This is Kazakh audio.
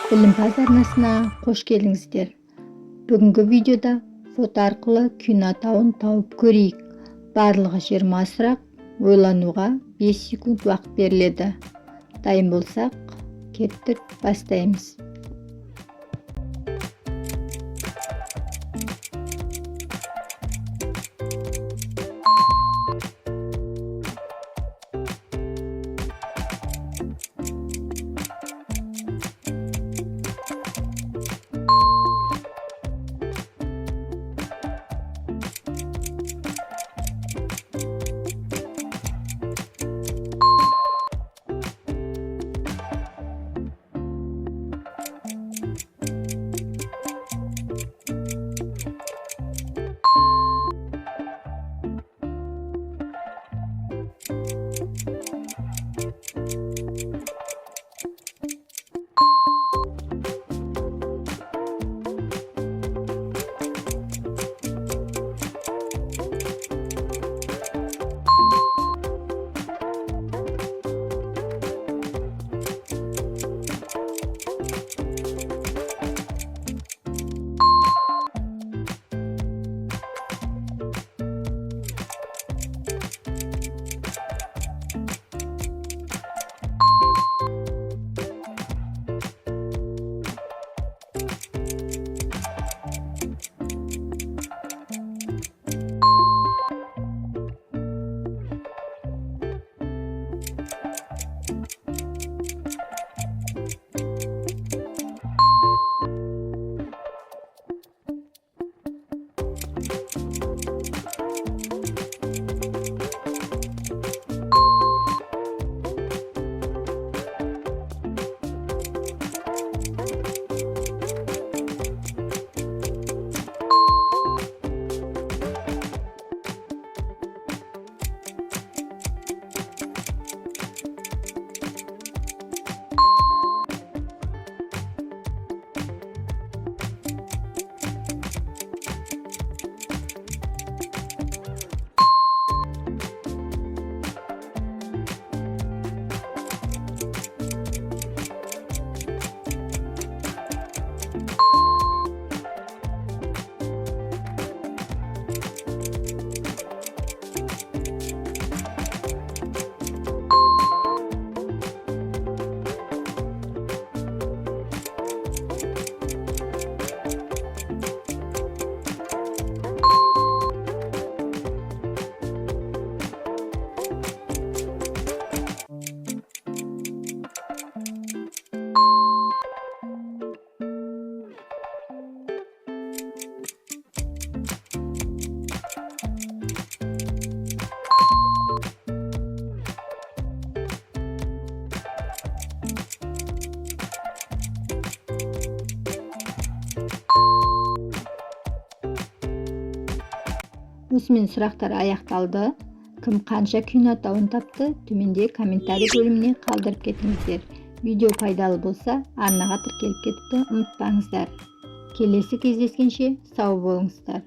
Білімпаз арнасына қош келдіңіздер. Бүгінгі видеода фото арқылы күн атауын тауып көрейік. Барлығы 20 сұрақ, ойлануға 5 секунд уақыт беріледі. Дайын болсақ, кеттік, бастаймыз. Осымен сұрақтар аяқталды. Кім қанша күн атауын тапты, төменде комментарий бөліміне қалдырып кетіңіздер. Видео пайдалы болса, арнаға тіркеліп кетуді ұмытпаңыздар. Келесі кездескенше сау болыңыздар.